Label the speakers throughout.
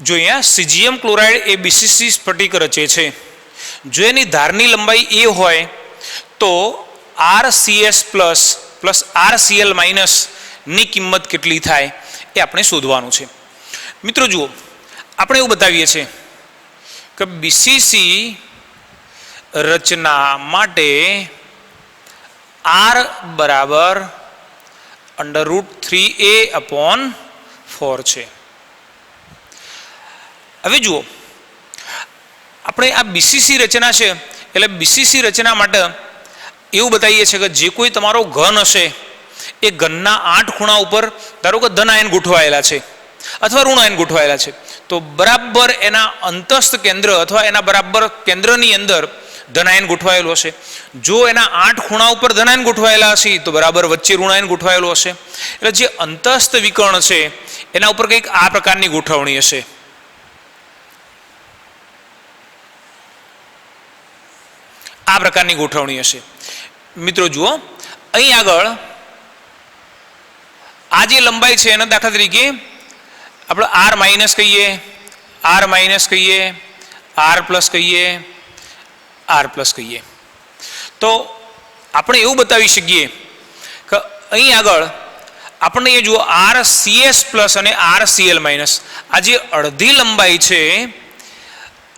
Speaker 1: જો અહીંયા સીજીએમ ક્લોરાઇડ એ બીસીસી સ્ફટિક રચે છે, જો એની ધારની લંબાઈ એ હોય તો RCS plus plus RCl minus ની કિંમત કેટલી થાય એ આપણે શોધવાનું છે. મિત્રો જુઓ, આપણે એવું બતાવીએ છીએ કે બીસીસી રચના માટે R બરાબર √3a/4 છે. હવે જુઓ, આપણે આ બીસીસી રચના છે એટલે બીસીસી રચના માટે એવું બતાવીએ છીએ કે જે કોઈ તમારો ઘન હશે એ ઘનના 8 ખૂણા ઉપર ધારો કે ધન આયન ગોઠવાયેલા છે અથવા ઋણ આયન ગોઠવાયેલા છે, તો બરાબર એના અંતસ્થ કેન્દ્ર અથવા એના બરાબર કેન્દ્રની અંદર ધન આયન ગોઠવાયેલું હશે. જો એના 8 ખૂણા ઉપર ધન આયન ગોઠવાયેલા હશે તો બરાબર વચ્ચે ઋણ આયન ગોઠવાયેલું હશે. એટલે જે અંતસ્થ વિકર્ણ છે એના ઉપર કંઈક આ પ્રકારની ગોઠવણી હશે. આ પ્રકારની ગોઠવણી હશે. મિત્રો જુઓ, અહીં આગળ આ જે લંબાઈ છે એના દાખલા તરીકે આપણે R માઇનસ કહીએ, R માઇનસ કહીએ, R પ્લસ કહીએ, R પ્લસ કહીએ, તો આપણે એવું બતાવી શકીએ કે અહીં આગળ આપણને એ જુઓ RCS પ્લસ અને RCl માઇનસ, આ જે અડધી લંબાઈ છે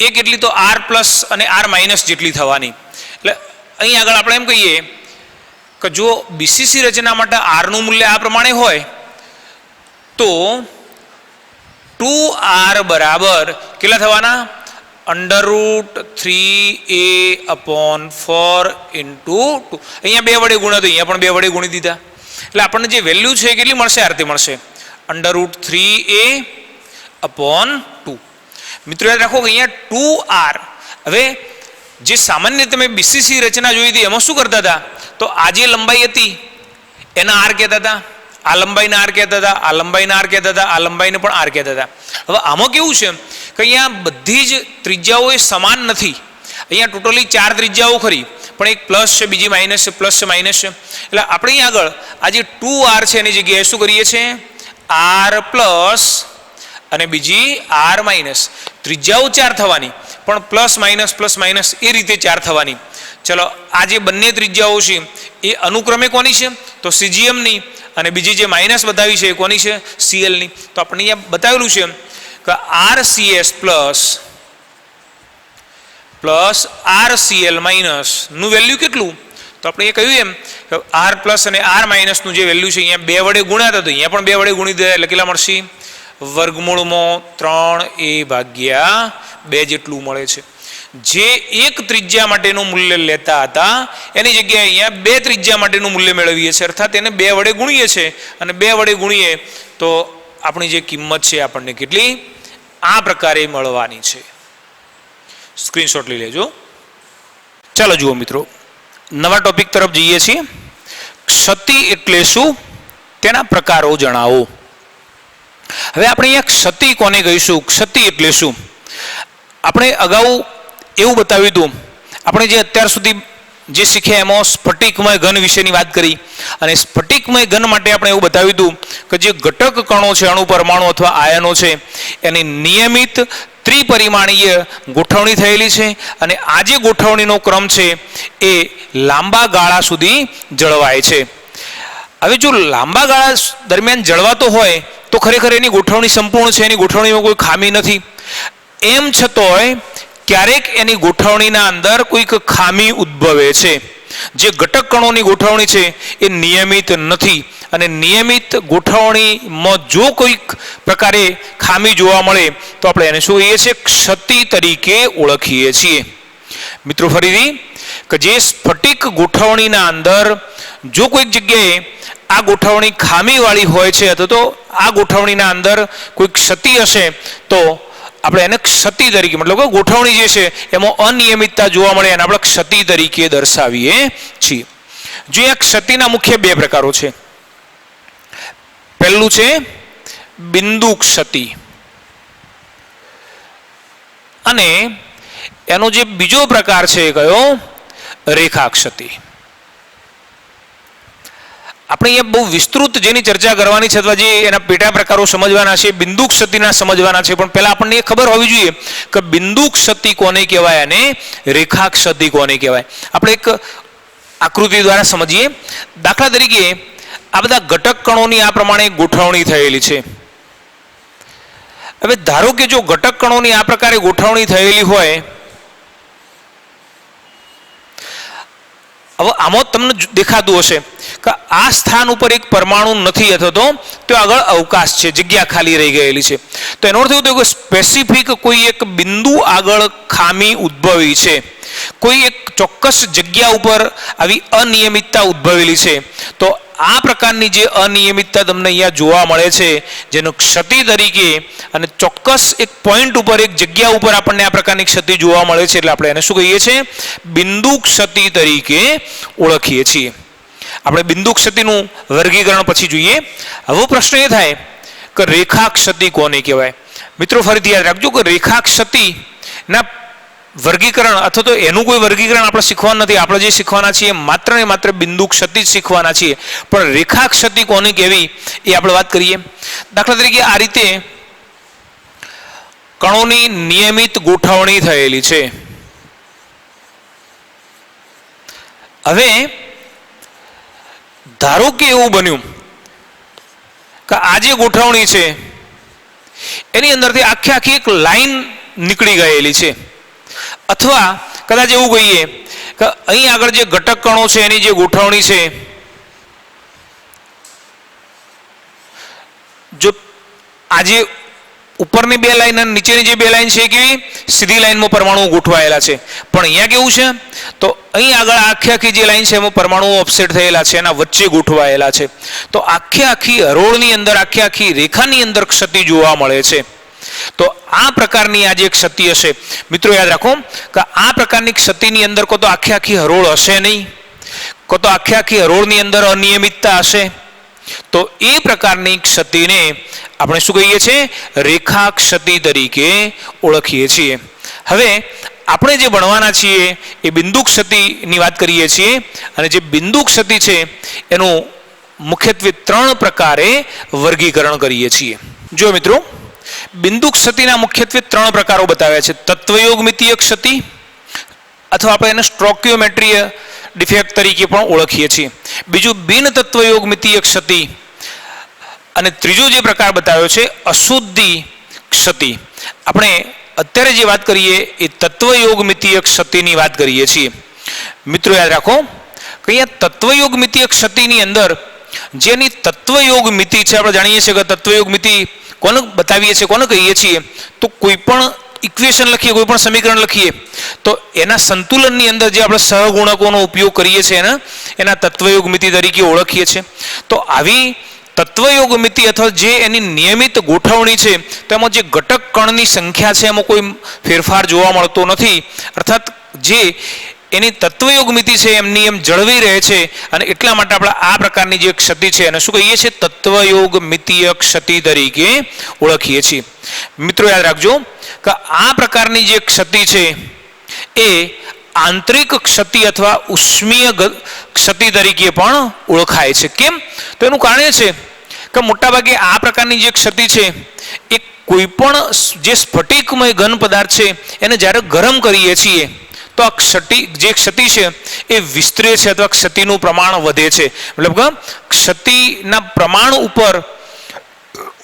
Speaker 1: એ કેટલી, તો R પ્લસ અને R માઇનસ જેટલી થવાની. એટલે અહીં આગળ આપણે એમ કહીએ કે જો બીસીસી રચના માટે R નું મૂલ્ય આ પ્રમાણે હોય તો 2R બરાબર કેટલા થવાના, √3a/4 × 2. અહીંયા 2 વડે ગુણ્યા, તો અહીંયા પણ 2 વડે ગુણી દીધા. એટલે આપણને જે વેલ્યુ છે કેટલી મળશે, આરતી મળશે √3a/2. મિત્રો યાદ રાખો કે અહીંયા 2R, હવે જે સામાન્ય તમે બીસીસી રચના જોઈ હતી એમાં શું કરતા હતા, તો આ જે લંબાઈ હતી એના R કહેતા હતા, આ લંબાઈને R કહેતા હતા, આ લંબાઈને R કહેતા હતા, આ લંબાઈને પણ R કહેતા હતા. હવે આમાં કેવું છે કે અહીંયા બધી જ ત્રિજ્યાઓ એ સમાન નથી. અહીંયા ટોટલી 4 ત્રિજ્યાઓ ખરી, પણ એક પ્લસ છે, બીજી માઇનસ છે, પ્લસ છે, માઇનસ છે. એટલે આપણે અહીં આગળ આ જે 2R છે એની જગ્યાએ શું કરીએ છીએ, R પ્લસ અને બીજી R માઇનસ. ત્રિજ્યાઓ 4 થવાની પણ પ્લસ માઇનસ એ રીતે 4 થવાની. ચલો, આ જે બંને ત્રિજ્યાઓ છે એ અનુક્રમે કોની છે, તો સીજીએમની, અને બીજી જે માઇનસ બતાવી છે એ કોની છે, સીએલની. તો આપણે અહીંયા બતાવેલું છે કે RCS plus plus RCl minus નું વેલ્યુ કેટલું, તો આપણે એ કહ્યું એમ કે R પ્લસ અને R માઇનસનું જે વેલ્યુ છે અહીંયા 2 વડે ગુણ્યા હતા, તો અહીંયા પણ 2 વડે ગુણી દે એટલે કેટલા મળશે, વર્ગમૂળમાં 3a/2 જેટલું મળે છે. જે એક ત્રિજ્યા માટેનું મૂલ્ય લેતા હતા એની જગ્યાએ અહીંયા 2 ત્રિજ્યા માટેનું મૂલ્ય મેળવીએ છીએ, અર્થાત એને 2 વડે ગુણીએ છીએ, અને 2 વડે ગુણીએ તો આપણી જે કિંમત છે આપણને કેટલી આ પ્રકારે મળવાની છે. સ્ક્રીનશોટ લઈ લેજો. ચાલો જુઓ મિત્રો, નવા ટોપિક તરફ જઈએ છીએ. ક્ષતિ એટલે શું, તેના પ્રકારો જણાવો. હવે આપણે અહીંયા ક્ષતિ કોને કહીશું, ક્ષતિ એટલે શું. આપણે અગાઉ એવું બતાવ્યું હતું, આપણે જે અત્યાર સુધી જે શીખ્યા એમાં સ્ફટિકમય ઘન વિશેની વાત કરી, અને સ્ફટિકમય ઘન માટે આપણે એવું બતાવ્યું હતું કે જે ઘટક કણો છે, અણુ, પરમાણુ અથવા આયનો છે, એની નિયમિત ત્રિપરિમાણીય ગોઠવણી થયેલી છે, અને આ જે ગોઠવણીનો ક્રમ છે એ લાંબા ગાળા સુધી જળવાય છે. હવે જો લાંબા ગાળા દરમિયાન જળવાતો હોય તો ખરેખર એની ગોઠવણી સંપૂર્ણ છે, એની ગોઠવણીમાં કોઈ ખામી નથી. એમ છતાંય ક્યારેક એની ગોઠવણીના અંદર કોઈક ખામી ઉદ્ભવે છે. જે ઘટક કણોની ગોઠવણી છે એ નિયમિત નથી, અને નિયમિત ગોઠવણીમાં જો કોઈક પ્રકારે ખામી જોવા મળે તો આપણે એને શું કહીએ છીએ, ક્ષતિ તરીકે ઓળખીએ છીએ. મિત્રો ફરીથી કે જે સ્ફટિક ગોઠવણીના અંદર જો કોઈક જગ્યાએ આ ગોઠવણી ખામીવાળી હોય છે અથવા તો આ ગોઠવણીના અંદર કોઈ ક્ષતિ હશે તો આપણે એને ક્ષતિ તરીકે, મતલબ કે ગોઠવણી જે છે એમાં અનિયમિતતા જોવા મળે એને આપણે ક્ષતિ તરીકે દર્શાવીએ છીએ. જો આ ક્ષતિના મુખ્ય 2 પ્રકારો છે. પહેલું છે બિંદુ ક્ષતિ, અને એનો જે બીજો પ્રકાર છે એ કયો, રેખા ક્ષતિ. આપણે અહીંયા બહુ વિસ્તૃત જેની ચર્ચા કરવાની છે અથવા જે એના પેટા પ્રકારો સમજવાના છે, બિંદુ ક્ષતિના સમજવાના છે, પણ પહેલા આપણને એ ખબર હોવી જોઈએ કે બિંદુ ક્ષતિ કોને કહેવાય અને રેખા ક્ષતિ કોને કહેવાય. આપણે એક આકૃતિ દ્વારા સમજીએ. દાખલા તરીકે આ બધા ઘટક કણોની આ પ્રમાણે ગોઠવણી થયેલી છે. હવે ધારો કે જો ઘટક કણોની આ પ્રકારે ગોઠવણી થયેલી હોય, હવે આમાં તમને દેખાતું હશે કે આ સ્થાન ઉપર એક પરમાણુ નથી અથવા તો આગળ અવકાશ છે, જગ્યા ખાલી રહી ગયેલી છે. તો એનો અર્થ એવું થયો કે સ્પેસિફિક કોઈ એક બિંદુ આગળ ખામી ઉદ્ભવી છે, કોઈ એક ચોક્કસ જગ્યા ઉપર આવી અનિયમિતતા ઉદ્ભવેલી છે. તો આ પ્રકારની જે અનિયમિતતા તમને અહીંયા જોવા મળે છે, જેનો ક્ષતિ તરીકે અને ચોક્કસ એક પોઈન્ટ ઉપર એક જગ્યા ઉપર આપણને આ પ્રકારની ક્ષતિ જોવા મળે છે, એટલે આપણે એને શું કહીએ છીએ? બિંદુ ક્ષતિ તરીકે ઓળખીએ છીએ. આપણે બિંદુ ક્ષતિનું વર્ગીકરણ પછી જોઈએ. હવે પ્રશ્ન એ થાય કે રેખા ક્ષતિ કોને કહેવાય? મિત્રો ફરીથી યાદ રાખજો કે રેખા ક્ષતિના વર્ગીકરણ અથવા તો એનું કોઈ વર્ગીકરણ આપણે શીખવાનું નથી. આપણે જે શીખવાના છીએ માત્ર ને માત્ર બિંદુ ક્ષતિ જ શીખવાના છીએ. પણ રેખા ક્ષતિ કોને કહેવી એ આપણે વાત કરીએ. દાખલા તરીકે આ રીતે કણોની નિયમિત ગોઠવણી થયેલી છે. હવે ધારો કે એવું બન્યું કે આ જે ગોઠવણી છે એની અંદરથી આખી એક લાઈન નીકળી ગયેલી છે, અથવા કદાચ એવું કહીએ કે અહીં આગળ જે ઘટક કણો છે એની જે ગોઠવણી છે, જો આજે ઉપરની બે લાઈન અને નીચેની જે બે લાઈન છે કેવી સીધી લાઈનમાં પરમાણુઓ ગોઠવાયેલા છે, પણ અહીંયા કેવું છે તો અહીં આગળ આખી જે લાઈન છે એમાં પરમાણુઓ ઓફસેટ થયેલા છે, એના વચ્ચે ગોઠવાયેલા છે. તો આખી હરોળની અંદર આખી રેખાની અંદર ક્ષતિ જોવા મળે છે. તો આ પ્રકારની આ જે ક્ષતિ હશે, મિત્રો યાદ રાખો કે આ પ્રકારની ક્ષતિની અંદર કો તો આખી હરોળ હશે નહીં, કો તો આખી હરોળની અંદર અનિયમિતતા હશે. તો એ પ્રકારની ક્ષતિને આપણે શું કહીએ છીએ? રેખા ક્ષતિ તરીકે ઓળખીએ છીએ. હવે આપણે જે ભણવાના છીએ એ બિંદુ ક્ષતિની વાત કરીએ છીએ, અને જે બિંદુ ક્ષતિ છે એનું મુખ્યત્વે 3 પ્રકારે વર્ગીકરણ કરીએ છીએ. જો મિત્રો, બિંદુ ક્ષતિના મુખ્યત્વે 3 પ્રકારો બતાવ્યા છે. તત્વયોગમિતીય ક્ષતિ અથવા આપણે એને સ્ટ્રોકિયોમેટ્રીય ડિફેક્ટ તરીકે પણ ઓળખીએ છીએ. બીજું બિન તત્વયોગમિતીય ક્ષતિ, અને ત્રીજો જે પ્રકાર બતાવ્યો છે અશુદ્ધિ ક્ષતિ. આપણે અત્યારે જે વાત કરીએ એ તત્વયોગમિતીય ક્ષતિની વાત કરીએ છીએ. મિત્રો યાદ રાખો કે અહીંયા તત્વયોગમિતીય ક્ષતિની અંદર જેની તત્વયોગમિતિ છે, આપણે જાણીએ છીએ કે તત્વયોગમિતિ કોને બતાવીએ છીએ, કોને કહીએ છીએ? તો કોઈ પણ ઇક્વેશન લખીએ, કોઈ પણ સમીકરણ લખીએ તો એના સંતુલનની અંદર જે આપણે સહગુણકોનો ઉપયોગ કરીએ છીએ એના તત્વયોગમિતિ તરીકે ઓળખીએ છીએ. તો આવી તત્વયોગમિતિ અથવા જે એની નિયમિત ગોઠવણી છે, તેમાં જે ઘટક કણની સંખ્યા છે એમાં કોઈ ફેરફાર જોવા મળતો નથી, અર્થાત જે એની તત્વયોગમિતિ છે એમની એમ જળવી રહે છે, અને એટલા માટે આપણે આ પ્રકારની જે ક્ષતિ છે એને શું કહીએ છીએ? તત્વયોગમિતીય ક્ષતિ તરીકે ઓળખીએ છીએ. મિત્રો યાદ રાખજો કે આ પ્રકારની જે ક્ષતિ છે એ આંતરિક ક્ષતિ અથવા ઉષ્મીય ક્ષતિ તરીકે પણ ઓળખાય છે. કેમ? તો એનું કારણ એ છે કે મોટાભાગે આ પ્રકારની જે ક્ષતિ છે એ કોઈ પણ જે સ્ફટિકમય ઘન પદાર્થ છે એને જ્યારે ગરમ કરીએ છીએ તો આ જે ક્ષતિ છે એ વિસ્તરે છે અથવા ક્ષતિનું પ્રમાણ વધે છે. મતલબ કે ક્ષતિના પ્રમાણ ઉપર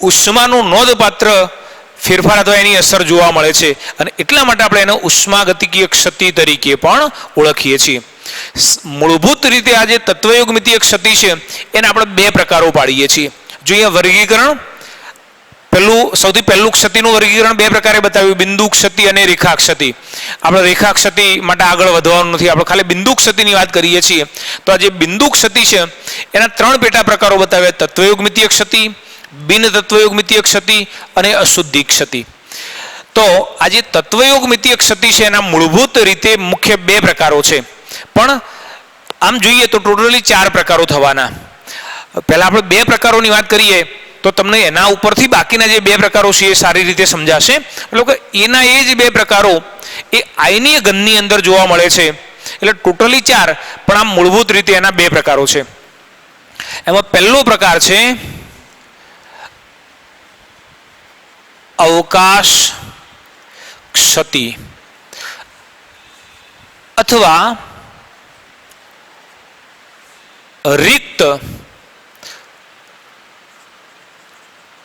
Speaker 1: ઉષ્માનું નોંધપાત્ર ફેરફાર અથવા એની અસર જોવા મળે છે, અને એટલા માટે આપણે એને ઉષ્માગતિકીય ક્ષતિ તરીકે પણ ઓળખીએ છીએ. મૂળભૂત રીતે આ જે તત્વયોગમિતીય ક્ષતિ છે એને આપણે 2 પ્રકારો પાડીએ છીએ. જો અહીંયા વર્ગીકરણ સૌથી પહેલું ક્ષતિનું વર્ગીકરણ 2 પ્રકારે બતાવ્યું, બિંદુ ક્ષતિ અને રેખા ક્ષતિ. આપણે રેખા ક્ષતિ માટે આગળ વધવાનું નથી, આપણે ખાલી બિંદુ ક્ષતિની વાત કરીએ છીએ. તો આ જે બિંદુ ક્ષતિ છે એના 3 પેટા પ્રકારો બતાવ્યા: તત્વયોગમિતીય ક્ષતિ, બિન તત્વયોગમિતીય ક્ષતિ અને અશુદ્ધિ ક્ષતિ. તો આ જે તત્વયોગમિતીય ક્ષતિ છે એના મૂળભૂત રીતે મુખ્ય 2 પ્રકારો છે, પણ આમ જોઈએ તો ટોટલી 4 પ્રકારો થવાના. પહેલા આપણે 2 પ્રકારોની વાત કરીએ તો તમને એના ઉપરથી બાકીના જે 2 પ્રકારો છે એ સારી રીતે સમજાશે. એટલે કે એના એ જ 2 પ્રકારો એ આયનીય ઘનની અંદર જોવા મળે છે, એટલે ટોટલી 4, પણ આમ મૂળભૂત રીતે એના 2 પ્રકારો છે. એમાં પહેલો પ્રકાર છે અવકાશ ક્ષતિ અથવા રિક્ત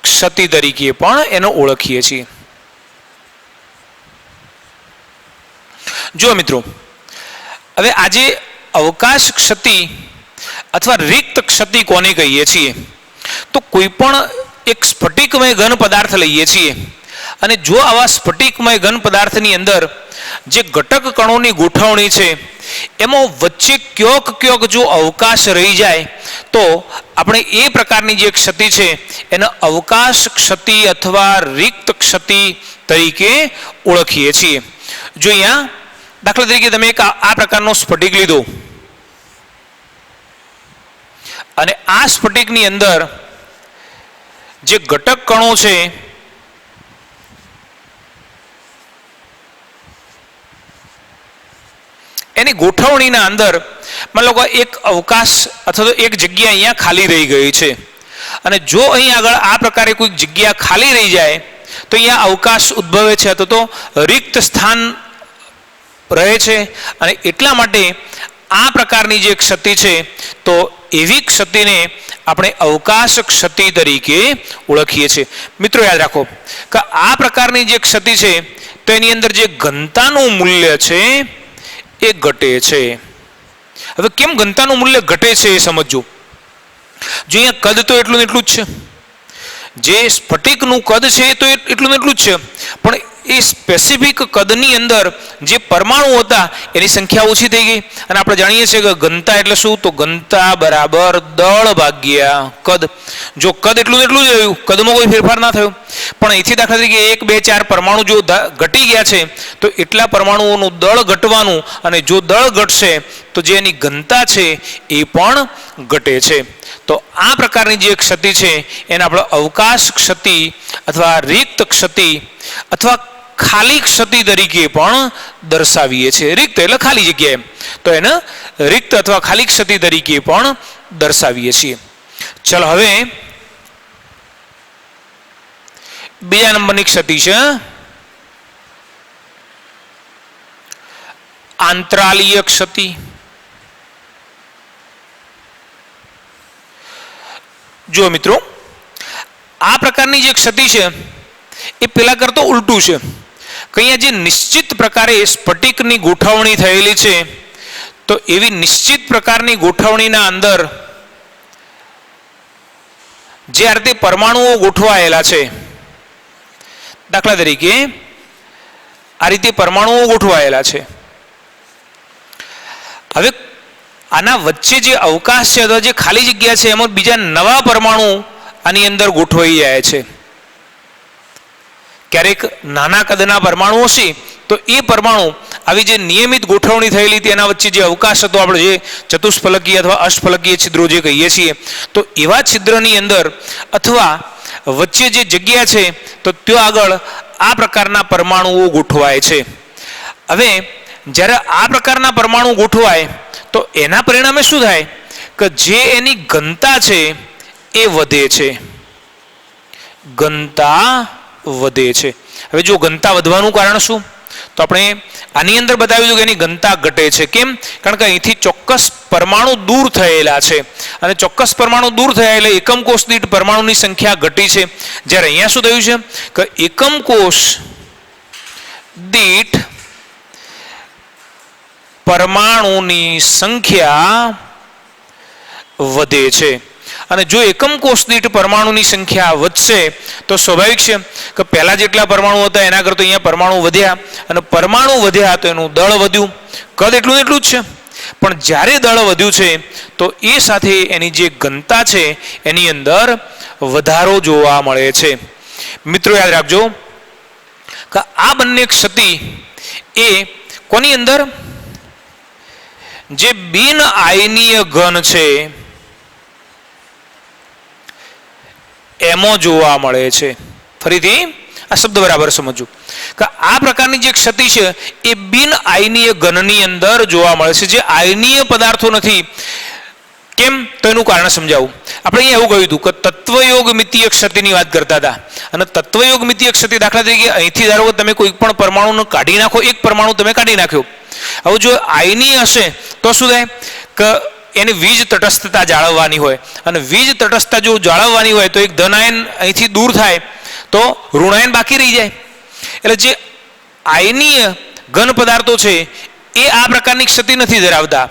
Speaker 1: ક્ષતિ તરીકે પણ એને ઓળખીએ છીએ. જો મિત્રો, હવે આજે અવકાશ ક્ષતિ અથવા રિક્ત ક્ષતિ કોને કહીએ છીએ? તો કોઈ પણ એક સ્ફટિકમય ઘન પદાર્થ લઈએ છીએ અને જો આવા સ્ફટિકમય ઘન પદાર્થની અંદર જે ઘટક કણોની ગોઠવણી છે એમાં વચ્ચે ક્યોક જો અવકાશ રહી જાય તો આપણે એ પ્રકારની જે ક્ષતિ છે એને અવકાશ ક્ષતિ અથવા રિક્ત ક્ષતિ તરીકે ઓળખીએ છીએ. જો અહીંયા દાખલા તરીકે તમે એક આ પ્રકારનો સ્ફટિક લીધો અને આ સ્ફટિકની અંદર જે ઘટક કણો છે એની ગોઠવણીના અંદર માની લો કે એક અવકાશ અથવા તો એક જગ્યા અહીંયા ખાલી રહી ગઈ છે અને જો અહીં આગળ આ પ્રકારે કોઈ જગ્યા ખાલી રહી જાય તો અહીંયા અવકાશ ઉદ્ભવે છે અથવા તો રિક્ત સ્થાન રહે છે અને એટલા માટે આ પ્રકારની જે ક્ષતિ છે તો એવી ક્ષતિને આપણે અવકાશ ક્ષતિ તરીકે ઓળખીએ છીએ. મિત્રો યાદ રાખો કે આ પ્રકારની જે ક્ષતિ છે તો એની અંદર જે ઘનતાનું મૂલ્ય છે એ ઘટે છે. હવે કેમ ઘનતાનું મૂલ્ય ઘટે છે એ સમજો. જો અહીંયા કદ તો એટલું ને એટલું જ છે, જે સ્ફટિકનું કદ છે તો એટલું ને એટલું જ છે, પણ એ સ્પેસિફિક કદની અંદર જે પરમાણુ હતા એની સંખ્યા ઓછી થઈ ગઈ. અને આપણે જાણીએ છીએ કે ઘનતા એટલે શું? તો ઘનતા બરાબર દળ ભાગ્યા કદ. જો કદ એટલું ને એટલું જ રહ્યું, કદમાં કોઈ ફેરફાર ના થયો, પણ અહીંથી દાખલા તરીકે 1, 2, 4 પરમાણુ જો ઘટી ગયા છે તો એટલા પરમાણુઓનું દળ ઘટવાનું અને જો દળ ઘટશે તો જે એની ઘનતા છે એ પણ ઘટે છે. તો આ પ્રકારની જે ક્ષતિ છે એને આપણે અવકાશ ક્ષતિ અથવા રિક્ત ક્ષતિ અથવા ખાલી ક્ષતિ તરીકે પણ દર્શાવીએ છીએ. રિક્ત એટલે ખાલી જગ્યાએ, તો એને રિક્ત અથવા ખાલી ક્ષતિ તરીકે પણ દર્શાવીએ છીએ. ચલો હવે બીજા નંબરની ક્ષતિ છે આંતરાલીય ક્ષતિ. જો મિત્રો, આ પ્રકારની જે ક્ષતિ છે એ પેલા કરતો ઉલટું છે. કઈ જે નિશ્ચિત પ્રકારે સ્ફટિકની ગોઠવણી થયેલી છે તો એવી નિશ્ચિત પ્રકારની ગોઠવણીના અંદર જે આ રીતે પરમાણુઓ ગોઠવાયેલા છે, દાખલા તરીકે આ રીતે પરમાણુઓ ગોઠવાયેલા છે. હવે આના વચ્ચે જે અવકાશ છે અથવા જે ખાલી જગ્યા છે એમાં બીજા નવા પરમાણુ આની અંદર ગોઠવાઈ જાય છે. ક્યારેક નાના કદના પરમાણુ હશે તો એ પરમાણુ આવી જે નિયમિત ગોઠવણી થયેલી હતી એના વચ્ચે જે અવકાશ હતો, આપણે જે ચતુષ્ફલકીય અથવા અષ્ટફલકીય છિદ્રો જે કહીએ છીએ, તો એવા છિદ્રની અંદર અથવા વચ્ચે જે જગ્યા છે તો ત્યાં આગળ આ પ્રકારના પરમાણુઓ ગોઠવાય છે. હવે જ્યારે આ પ્રકારના પરમાણુ ગોઠવાય તો એના પરિણામે શું થાય કે જે એની ઘનતા છે એ વધે છે. ઘનતા વધે છે. હવે જો ઘનતા વધવાનું કારણ શું? તો આપણે આની અંદર બતાવ્યું હતું કે એની ઘનતા ઘટે છે. કેમ? કારણ કે અહીંથી ચોક્કસ પરમાણુ દૂર થયેલા છે અને ચોક્કસ પરમાણુ દૂર થયા એટલે એકમ કોષ દીઠ પરમાણુની સંખ્યા ઘટી છે. જ્યારે અહીંયા શું થયું છે કે એકમ કોષ દીઠ પરમાણુની સંખ્યા વધે છે. અને જો એકમ કોષ દીઠ પરમાણુની સંખ્યા વધશે તો સ્વાભાવિક છે કે પહેલા જેટલા પરમાણુ હતા એના કરતાં અહીંયા પરમાણુ વધ્યા અને પરમાણુ વધ્યા તો એનું દળ વધ્યું. કદ એટલું ને એટલું જ છે, પણ જ્યારે દળ વધ્યું છે તો એ સાથે એની જે ઘનતા છે એની અંદર વધારો જોવા મળે છે. મિત્રો યાદ રાખજો કે આ બંને ક્ષતિ એ કોની અંદર? જે બિન આયનીય ઘન છે એમાં જોવા મળે છે. ફરીથી આ શબ્દ બરાબર સમજો કે આ પ્રકારની જે ક્ષતિ છે એ બિન આયનીય ઘનની અંદર જોવા મળે છે. જે આયનીય પદાર્થો નથી કેમ? તો એનું કારણ સમજાવું. આપણે અહીંયા એવું કહ્યું હતું કે તત્વયોગ મિતીય ક્ષતિની વાત કરતા હતા, અને તત્વયોગ મિતીય ક્ષતિ દાખલા તરીકે અહીંથી ધારો કે તમે કોઈ પણ પરમાણુને કાઢી નાખો, એક પરમાણુ તમે કાઢી નાખ્યો, હવે જો આયનીય હશે તો શું થાય કે એની વીજ તટસ્થતા જાળવવાની હોય, અને વીજ તટસ્થતા જો જાળવવાની હોય તો એક ધનાયન અહીંથી દૂર થાય તો ઋણાયન બાકી રહી જાય. એટલે જે આયનીય ઘન પદાર્થો છે એ આ પ્રકારની ક્ષતિ નથી ધરાવતા.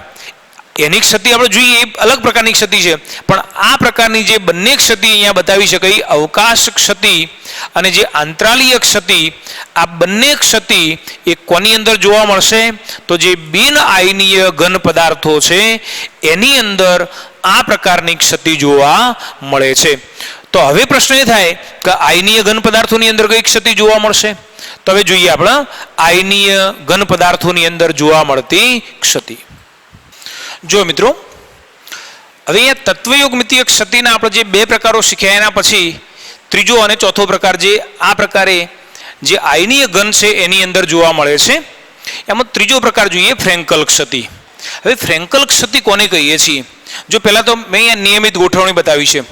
Speaker 1: એની ક્ષતિ આપણે જોઈએ એ અલગ પ્રકારની ક્ષતિ છે, પણ આ પ્રકારની જે બંને ક્ષતિ અહીંયા બતાવી શકાય, અવકાશ ક્ષતિ અને જે આંતરાલીય ક્ષતિ, આ બંને ક્ષતિ એ કોની અંદર જોવા મળશે? તો જે બિન આયનીય ઘન પદાર્થો છે એની અંદર આ પ્રકારની ક્ષતિ જોવા મળે છે. તો હવે પ્રશ્ન એ થાય કે આયનીય ઘન પદાર્થોની અંદર કઈ ક્ષતિ જોવા મળશે? તો હવે જોઈએ આપણે આયનીય ઘન પદાર્થોની અંદર જોવા મળતી ક્ષતિ. જો મિત્રો, હવે અહીંયા તત્વયોગ મિતીય ક્ષતિના આપણે જે બે પ્રકારો શીખ્યા, એના પછી ત્રીજો અને ચોથો પ્રકાર જે આ પ્રકારે જે આયનીય ઘન છે એની અંદર જોવા મળે છે, એમાં ત્રીજો પ્રકાર જોઈએ ફ્રેન્કલ ક્ષતિ. હવે ફ્રેન્કલ ક્ષતિ કોને કહીએ છીએ? જો પહેલાં તો મેં અહીંયા નિયમિત ગોઠવણી બતાવી છે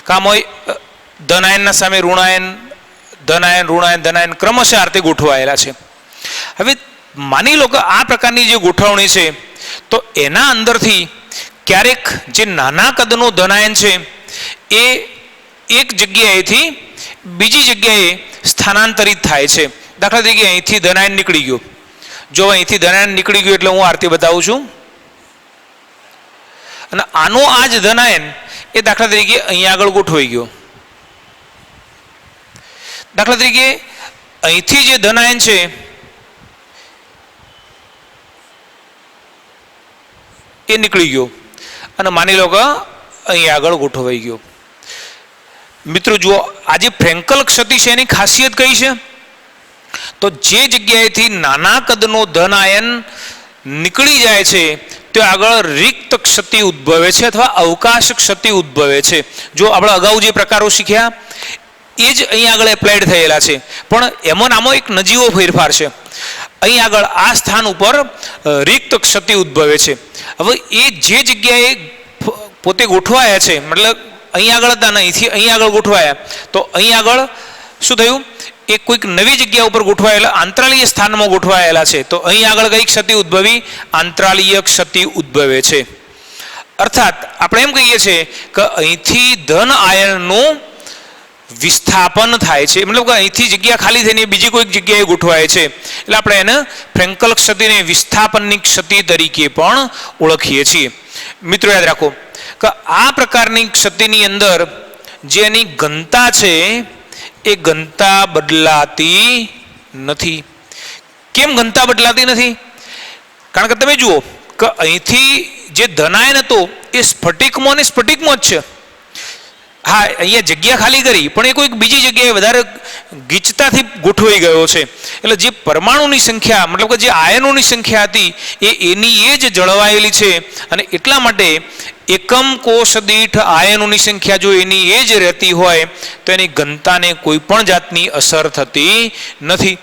Speaker 1: કે આમાં ધનાયનના સામે ઋણાયન, ધનાયન ઋણાયન ધનાયન ક્રમશઃ આ રીતે ગોઠવાયેલા છે. હવે માની લો કે આ પ્રકારની જે ગોઠવણી છે તો એના અંદરથી ક્યારેક જે નાના કદનો ધનાયન છે એ એક જગ્યાએથી બીજી જગ્યાએ સ્થાનાંતરિત થાય છે. દાખલા તરીકે અહીંથી ધનાયન નીકળી ગયો, જો અહીંથી ધનાયન નીકળી ગયું એટલે હું આરતી બતાવું છું, અને આનો આ જ ધનાયન એ દાખલા તરીકે અહીંયા આગળ ગોઠવાઈ ગયો. દાખલા તરીકે અહીંથી જે ધનાયન છે એ નીકળી ગયો અને માની લો કે અહીંયા આગળ ગોઠવાઈ ગયો. મિત્રો જુઓ, આ જે ફ્રેન્કલ ક્ષતિ છે એની ખાસિયત કઈ છે? તો જે જગ્યાએથી નાના કદનો ધનાયન નીકળી જાય છે ત્યાં આગળ રિક્ત ક્ષતિ ઉદ્ભવે છે અથવા અવકાશ ક્ષતિ ઉદ્ભવે છે. જો આપણે અગાઉ જે પ્રકારો શીખ્યા એ જ અહીંયા આગળ એપ્લાઇડ થયેલા છે, પણ એમાં આમાં એક નજીવો ફેરફાર છે. અહીં આગળ આ સ્થાન ઉપર રિક્ત ક્ષતિ ઉદ્ભવે છે. હવે એ જે જગ્યાએ પોતે ગોઠવાયા છે, મતલબ અહીં આગળ હતા ને અહીંથી અહીં આગળ ગોઠવાયા, તો અહીં આગળ શું થયું? એ કોઈક નવી જગ્યા ઉપર ગોઠવાયેલા આંતરાલીય સ્થાનમાં ગોઠવાયેલા છે, તો અહીં આગળ કઈ ક્ષતિ ઉદ્ભવી? આંતરાલીય ક્ષતિ ઉદ્ભવે છે. અર્થાત આપણે એમ કહીએ છીએ કે અહીંથી ધન આયનનું વિસ્થાપન થાય છે, મતલબ કે અહીંથી જગ્યા ખાલી થઈને બીજી કોઈક જગ્યાએ ગોઠવાય છે, એટલે આપણે એને ફ્રેન્કલ ક્ષતિને વિસ્થાપનની ક્ષતિ તરીકે પણ ઓળખીએ છીએ. મિત્રો યાદ રાખો કે આ પ્રકારની ક્ષતિની અંદર જે એની ઘનતા છે એ ઘનતા બદલાતી નથી. કેમ ઘનતા બદલાતી નથી? કારણ કે તમે જુઓ કે અહીંથી જે ધનાયન હતો એ સ્ફટિકમાં ને સ્ફટિકમાં જ છે. હા, અહીંયા જગ્યા ખાલી કરી પણ એ કોઈક બીજી જગ્યાએ વધારે ગીચતાથી ગોઠવાઈ ગયો છે. એટલે જે પરમાણુની સંખ્યા, મતલબ કે જે આયનોની સંખ્યા હતી એ એની એ જ જળવાયેલી છે, અને એટલા માટે એકમ કોષ દીઠ આયનોની સંખ્યા જો એની એ જ રહેતી હોય તો એની ઘનતાને કોઈ પણ જાતની અસર થતી નથી.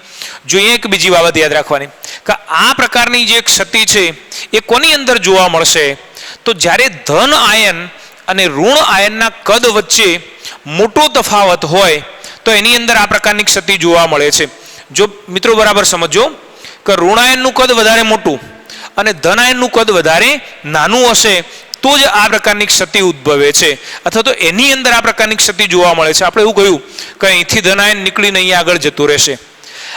Speaker 1: જો એક બીજી બાબત યાદ રાખવાની કે આ પ્રકારની જે ક્ષતિ છે એ કોની અંદર જોવા મળશે? તો જ્યારે ધન આયન અને ઋણ આયનના કદ વચ્ચે મોટો તફાવત હોય તો એની અંદર આ પ્રકારની ક્ષતિ જોવા મળે છે. જો મિત્રો બરાબર સમજો કે ઋણાયનનું કદ વધારે મોટું અને ધન આયનનું કદ વધારે નાનું હશે તો જ આ પ્રકારની ક્ષતિ ઉદ્ભવે છે, અથવા તો એની અંદર આ પ્રકારની ક્ષતિ જોવા મળે છે. આપણે એવું કહ્યું કે અહીંથી ધન આયન નીકળીને અહીંયા આગળ જતું રહેશે.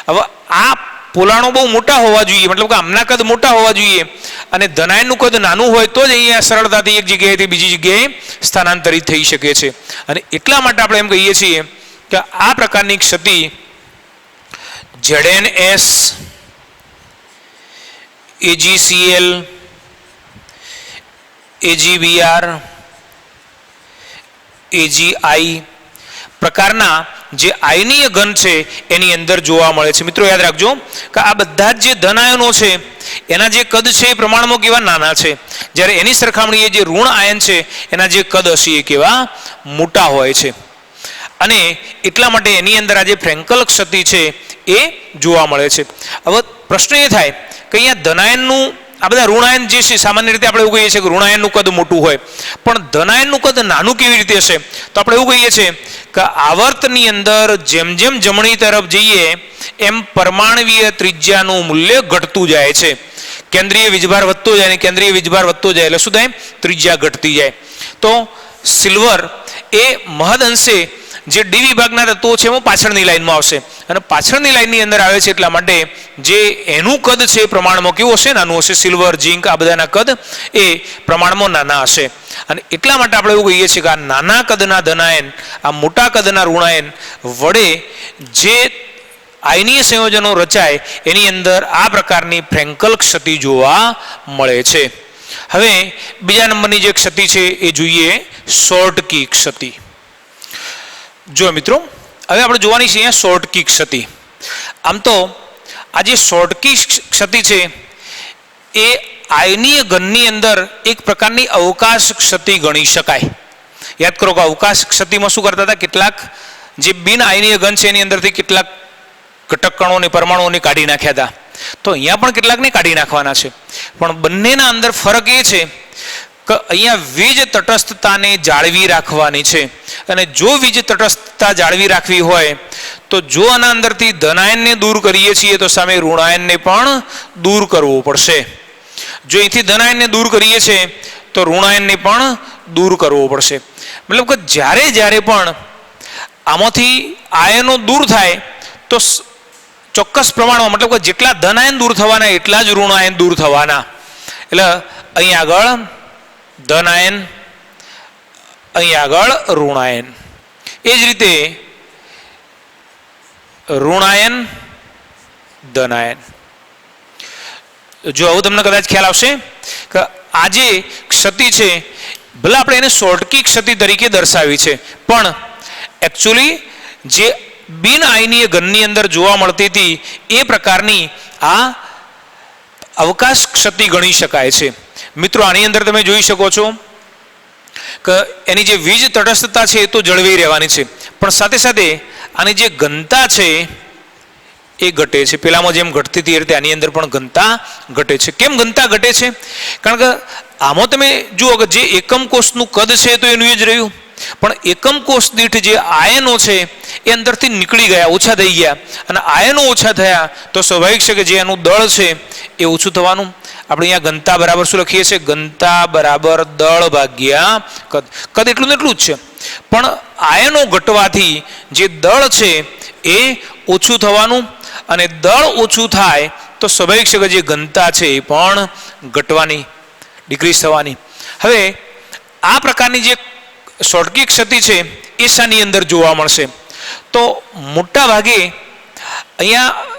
Speaker 1: હવે આ પોલાણો બહુ મોટા હોવા જોઈએ, મતલબ કે આમના કદ મોટા હોવા જોઈએ, અને ધનાયનનું કદ નાનું હોય તો જ અહીંયા સરળતાથી એક જગ્યાએથી બીજી જગ્યાએ સ્થાનાંતરિત થઈ શકે છે. અને એટલા માટે આપણે એમ કહીએ છીએ કે આ પ્રકારની ક્ષતિ ZnS, AgCl, AgBr, AgI પ્રકારના જે આયનીય ઘન છે એની અંદર જોવા મળે છે. મિત્રો યાદ રાખજો કે આ બધા જ જે ધન આયનો છે એના જે કદ છે એ પ્રમાણમાં કેવા નાના છે, જ્યારે એની સરખામણીએ જે ઋણ આયન છે એના જે કદ હશે એ કેવા મોટા હોય છે. અને એટલા માટે એની અંદર આ જે ફ્રેન્કલ ક્ષતિ છે એ જોવા મળે છે. હવે પ્રશ્ન એ થાય કે અહીંયા ધનાયનનું આ બધા ઋણાયન જે છે સામાન્ય રીતે આપણે એવું કહીએ છીએ કે ઋણાયનનું કદ મોટું હોય, પણ ધનાયનનું કદ નાનું કેવી રીતે હશે? તો આપણે એવું કહીએ છીએ કે આવર્તની અંદર જેમ જેમ જમણી તરફ જઈએ એમ પરમાણવીય ત્રિજ્યાનું મૂલ્ય ઘટતું જાય છે. કેન્દ્રીય વીજભાર વધતો જાય અને કેન્દ્રીય વીજભાર વધતો જાય એટલે શું થાય? ત્રિજ્યા ઘટતી જાય. તો સિલ્વર એ મહદ અંશે જે ડી વિભાગના તત્વો છે એમાં પાછળની લાઈનમાં આવશે, અને પાછળની લાઈનની અંદર આવે છે એટલા માટે જે એનું કદ છે પ્રમાણમાં કેવું હશે? નાનું હશે. સિલ્વર, ઝીંક આ બધાના કદ એ પ્રમાણમાં નાના હશે, અને એટલા માટે આપણે એવું કહીએ છીએ કે આ નાના કદના ધનાયન, આ મોટા કદના ઋણાયન વડે જે આયનીય સંયોજનો રચાય એની અંદર આ પ્રકારની ફ્રેન્કલ ક્ષતિ જોવા મળે છે. હવે બીજા નંબરની જે ક્ષતિ છે એ જોઈએ શોર્ટકી ક્ષતિ. જો મિત્રો, હવે આપણે જોવાની છે અહીંયા શોર્ટકી ક્ષતિ. આમ તો આ જે શોર્ટકી ક્ષતિ છે એ આયનીય ઘનની અંદર એક પ્રકારની અવકાશ ક્ષતિ ગણી શકાય. યાદ કરો કે અવકાશ ક્ષતિમાં શું કરતા હતા? કેટલાક જે બિન આયનીય ઘન છે એની અંદરથી કેટલાક ઘટક કણોને પરમાણુઓને કાઢી નાખ્યા હતા. તો અહીંયા પણ કેટલાકને કાઢી નાખવાના છે, પણ બંનેના અંદર ફરક એ છે કે અહીંયા વીજ તટસ્થતાને જાળવી રાખવાની છે, અને જો વીજ તટસ્થતા જાળવી રાખવી હોય તો જો આના અંદરથી ધનાયનને દૂર કરીએ છીએ તો સામે ઋણાયનને પણ દૂર કરવો પડશે. જો અહીંથી ધનાયનને દૂર કરીએ છીએ તો ઋણાયનને પણ દૂર કરવો પડશે. મતલબ કે જ્યારે જ્યારે પણ આમાંથી આયનો દૂર થાય તો ચોક્કસ પ્રમાણમાં, મતલબ કે જેટલા ધનાયન દૂર થવાના એટલા જ ઋણાયન દૂર થવાના. એટલે અહીં આગળ ધનાયન, અહીં આગળ ઋણાયન, એ જ રીતે ઋણાયન ધનાયન. જો આવું તમને કદાચ ખ્યાલ આવશે કે આ જે ક્ષતિ છે ભલે આપણે એને શોર્ટકી ક્ષતિ તરીકે દર્શાવી છે, પણ એકચ્યુઅલી જે બિન આયનીય ઘનની અંદર જોવા મળતી હતી એ પ્રકારની આ અવકાશ ક્ષતિ ગણી શકાય છે. મિત્રો, આની અંદર તમે જોઈ શકો છો કે એની જે વીજ તટસ્થતા છે એ તો જળવાઈ રહેવાની છે, પણ સાથે સાથે આની જે ઘનતા છે એ ઘટે છે. પેલામાં જેમ ઘટતી હતી એ રીતે આની અંદર પણ ઘનતા ઘટે છે. કેમ ઘનતા ઘટે છે? કારણ કે આમાં તમે જુઓ કે જે એકમ કોષનું કદ છે તો એનું એ જ રહ્યું, પણ એકમ કોષ દીઠ જે આયનો છે એ અંદરથી નીકળી ગયા, ઓછા થઈ ગયા, અને આયનો ઓછા થયા તો સ્વાભાવિક છે કે જે એનું દળ છે એ ઓછું થવાનું. આપણે અહીંયા ઘનતા બરાબર શું લખીએ છીએ? ઘનતા બરાબર દળ ભાગ્યા કદ. કદ એટલું ને એટલું જ છે, પણ આયનો ઘટવાથી જે દળ છે એ ઓછું થવાનું, અને દળ ઓછું થાય તો સ્વાભાવિક છે કે જે ઘનતા છે એ પણ ઘટવાની, ડિક્રીઝ થવાની. હવે આ પ્રકારની જે શોર્ટકી ક્ષતિ છે એ શાની અંદર જોવા મળશે? તો મોટા ભાગે અહીંયા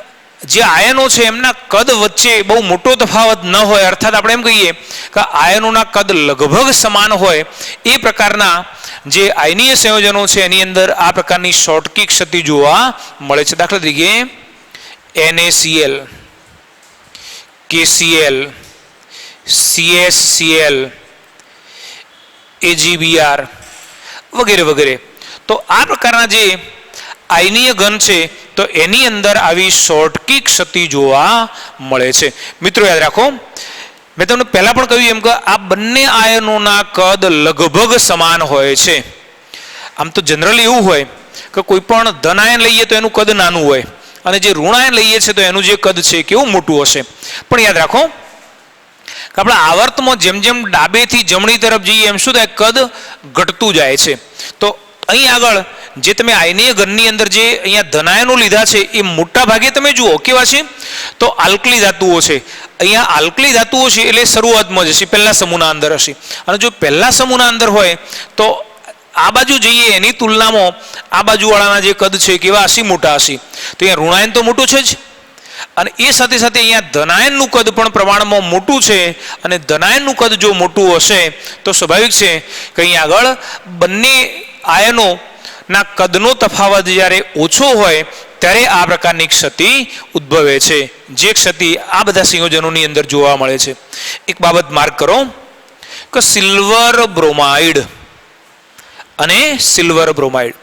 Speaker 1: જે આયનો છે એમના કદ વચ્ચે બહુ મોટો તફાવત ન હોય, અર્થાત આપણે એમ કહીએ કે આયનોના કદ લગભગ સમાન હોય એ પ્રકારના જે આયનીય સંયોજનો છે એની અંદર આ પ્રકારની શોર્ટકી ક્ષતિ જોવા મળે છે. દાખલા તરીકે NaCl, KCl, CSCl, AgBr વગેરે વગેરે. તો આ પ્રકારના જે આયનીય ઘન છે તો એની અંદર આવી શોર્ટકી ક્ષતિ જોવા મળે છે. મિત્રો યાદ રાખો, મેં તમને પહેલા પણ કહ્યું એમ કે આ બંને આયનોના કદ લગભગ સમાન હોય છે. આમ તો જનરલી એવું હોય કે કોઈ પણ ધન આયન લઈએ તો એનું કદ નાનું હોય, અને જે ઋણાયન લઈએ છીએ તો એનું જે કદ છે કેવું મોટું હશે. પણ યાદ રાખો કે આપણા આવર્તમાં જેમ જેમ ડાબેથી જમણી તરફ જઈએ એમ શું થાય? કદ ઘટતું જાય છે. તો અહીં આગળ જે તમે આયનીય ઘનની અંદર જે અહીંયા ધનાયનો લીધા છે એ મોટા ભાગે તમે જુઓ કેવા છે? તો આલ્કલી ધાતુઓ છે. અહીંયા આલ્કલી ધાતુઓ છે એટલે શરૂઆતમાં જ હશે, પહેલા સમૂહના અંદર હશે. અને જો પહેલા સમૂહના અંદર હોય તો આ બાજુ જઈએ એની તુલનામાં આ બાજુવાળાના જે કદ છે કેવા હશે? મોટા હશે. તો અહીંયા ઋણાયન તો મોટું છે જ, અને એ સાથે સાથે અહીંયા ધનાયનનું કદ પણ પ્રમાણમાં મોટું છે, અને ધનાયનનું કદ જો મોટું હશે તો સ્વાભાવિક છે કે અહીંયા આગળ બંને આયનોના કદનો તફાવત જ્યારે ઓછો હોય ત્યારે આ પ્રકારની ક્ષતિ ઉદ્ભવે છે, જે ક્ષતિ આ બધા સંયોજનોની અંદર જોવા મળે છે. એક બાબત માર્ક કરો કે સિલ્વર બ્રોમાઇડ અને સિલ્વર બ્રોમાઇડ,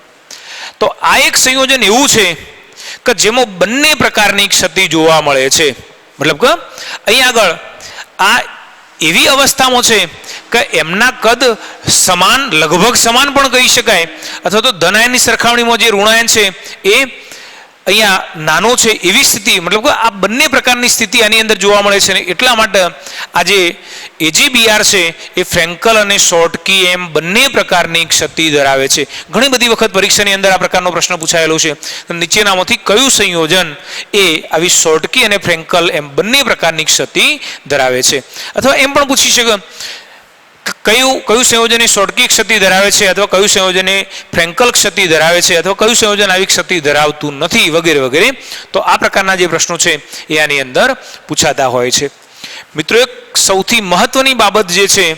Speaker 1: તો આ એક સંયોજન એવું છે કે જેમાં બંને પ્રકારની ક્ષતિ જોવા મળે છે. મતલબ કે અહીં આગળ આ એવી અવસ્થામાં છે કે એમના કદ સમાન, લગભગ સમાન પણ કહી શકાય, અથવા તો ધનાયનની સરખામણીમાં જે ઋણાયન છે એ અહીંયા નાનો છે એવી સ્થિતિ, મતલબ કે આ બંને પ્રકારની સ્થિતિ આની અંદર જોવા મળે છે. ને એટલા માટે આ જે AGBR છે એ ફ્રેન્કલ અને શોર્ટકી એમ બંને પ્રકારની ક્ષતિ ધરાવે છે. ઘણી બધી વખત પરીક્ષાની અંદર આ પ્રકારનો પ્રશ્ન પૂછાયેલો છે. નીચેનામાંથી કયું સંયોજન એ આવી શોર્ટકી અને ફ્રેન્કલ એમ બંને પ્રકારની ક્ષતિ ધરાવે છે? અથવા એમ પણ પૂછી શકે કયું સંયોજન એ શોર્ટકી ક્ષતિ ધરાવે છે, અથવા કયું સંયોજન એ ફ્રેન્કલ ક્ષતિ ધરાવે છે, અથવા કયું સંયોજન આવી ક્ષતિ ધરાવતું નથી, વગેરે વગેરે. તો આ પ્રકારના જે પ્રશ્નો છે એ આની અંદર પૂછાતા હોય છે. મિત્રો, એક સૌથી મહત્વની બાબત જે છે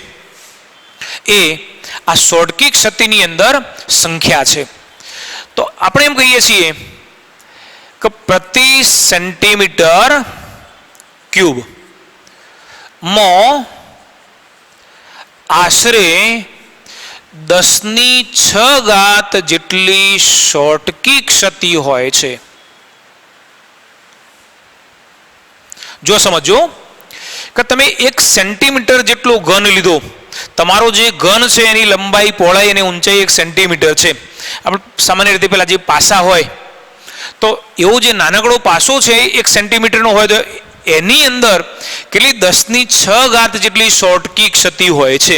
Speaker 1: એ આ શોર્ટકી ક્ષતિની અંદર સંખ્યા છે. તો આપણે એમ કહીએ છીએ કે પ્રતિ સેન્ટીમીટર ક્યુબ માં આશરે 10⁶ જેટલી શોર્ટકી ક્ષતિ હોય છે. જો સમજો કે તમે 1 સેન્ટીમીટર જેટલો ઘન લીધો, તમારો જે ઘન છે એની લંબાઈ, પહોળાઈ અને ઊંચાઈ 1 સેન્ટીમીટર છે. આપણે સામાન્ય રીતે પેલા જે પાસા હોય તો એવો જે નાનકડો પાસો છે 1 સેન્ટીમીટરનો હોય તો એની અંદર કેટલી 10⁶ જેટલી શોર્ટકી ક્ષતિ હોય છે.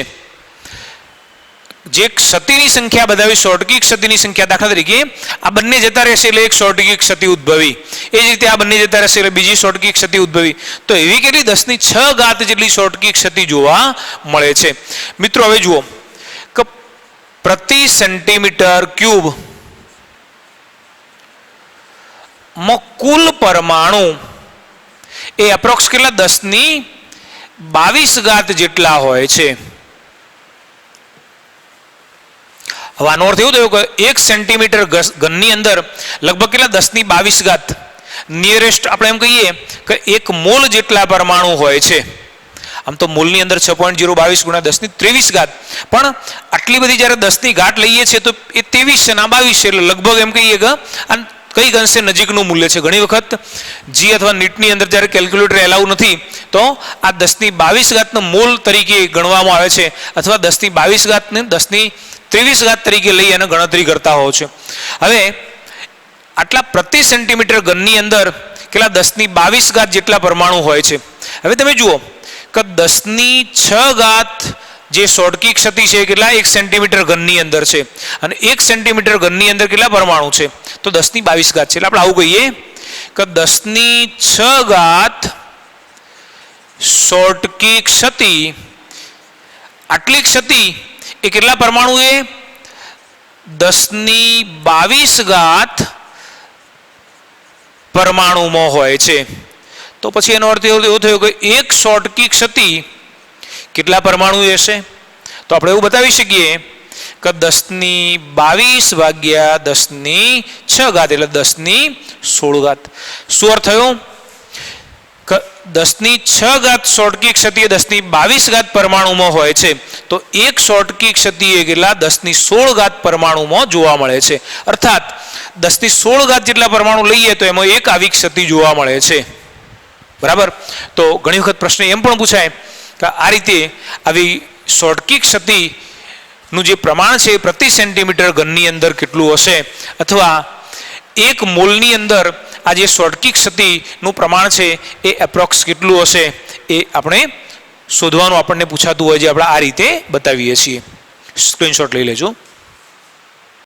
Speaker 1: જે ક્ષતિની સંખ્યા બતાવી, શોર્ટકી ક્ષતિની સંખ્યા, દાખલા તરીકે આ બંને જતા રહેશે એટલે એક શોર્ટકી ક્ષતિ ઉદ્ભવી, એ જ રીતે આ બંને જતા રહેશે એટલે બીજી શોર્ટકી ક્ષતિ ઉદ્ભવી. તો એવી કેટલી 10⁶ જેટલી શોર્ટકી ક્ષતિ જોવા મળે છે. મિત્રો, હવે જુઓ કે પ્રતિ સેન્ટીમીટર ક્યુબ માં કુલ પરમાણુ એ એપ્રોક્સ કેટલા 10⁻22 જેટલા હોય છે. હવે આનો અર્થ એવો થયો કે 1 સેન્ટીમીટર ઘનની અંદર લગભગ કેટલા 10⁻22 નિયરેસ્ટ આપણે એમ કહીએ કે 1 મોલ જેટલા પરમાણુ હોય છે. આમ તો મોલની અંદર 6.022 × 10⁻23, પણ આટલી બધી જ્યારે 10ની ઘાત લઈએ છીએ તો એ 23 છે ના 22 છે, એટલે લગભગ એમ કહીએ કે કઈ અંશે નજીકનું મૂલ્ય છે. ઘણી વખત જી અથવા નીટની અંદર જ્યારે કેલ્ક્યુલેટર એલાઉ નથી તો આ 10⁻22 મોલ તરીકે ગણવામાં આવે છે, અથવા 10⁻22 ને 10⁻23 તરીકે લઈ અને ગણતરી કરતા હોય છે. હવે આટલા પ્રતિ સેન્ટીમીટર ઘનની અંદર કેટલા 10⁻22 જેટલા પરમાણુ હોય છે. હવે તમે જુઓ કે 10⁶ જે શોર્ટકી ક્ષતિ છે કેટલા 1 સેન્ટીમીટર ઘનની અંદર છે, અને 1 સેન્ટીમીટર ઘનની અંદર કેટલા પરમાણુ છે તો 10⁻22 છે. એટલે આપણે આવું કહીએ કે 10⁶ શોર્ટકી ક્ષતિ, આટલી ક્ષતિ એ કેટલા પરમાણુ એ 10⁻22 પરમાણુમાં હોય છે. તો પછી એનો અર્થ એવો થયો કે એક શોર્ટકી ક્ષતિ કેટલા પરમાણુ હશે? તો આપણે એવું બતાવી શકીએ કે 10⁻22 ભાગ્યા 10⁶ એટલે 10⁻16. શું અર્થ થયો? 10⁶ શોર્ટકી ક્ષતિ એ 10⁻22 પરમાણુમાં હોય છે, તો એક શોર્ટકી ક્ષતિ એ કેટલા 10⁻16 પરમાણુમાં જોવા મળે છે. અર્થાત 10⁻16 જેટલા પરમાણુ લઈએ તો એમાં એક આવી ક્ષતિ જોવા મળે છે. બરાબર? તો ઘણી વખત પ્રશ્ન એમ પણ પૂછાય કે આ રીતે આવી શોર્ટકી ક્ષતિનું જે પ્રમાણ છે પ્રતિ સેન્ટીમીટર ઘનની અંદર કેટલું હશે, અથવા 1 મોલની અંદર આ જે શોર્ટકી ક્ષતિનું પ્રમાણ છે એ એપ્રોક્સ કેટલું હશે એ આપણે શોધવાનું આપણને પૂછાતું હોય છે. આપણે આ રીતે બતાવીએ છીએ. સ્ક્રીનશોટ લઈ લેજો.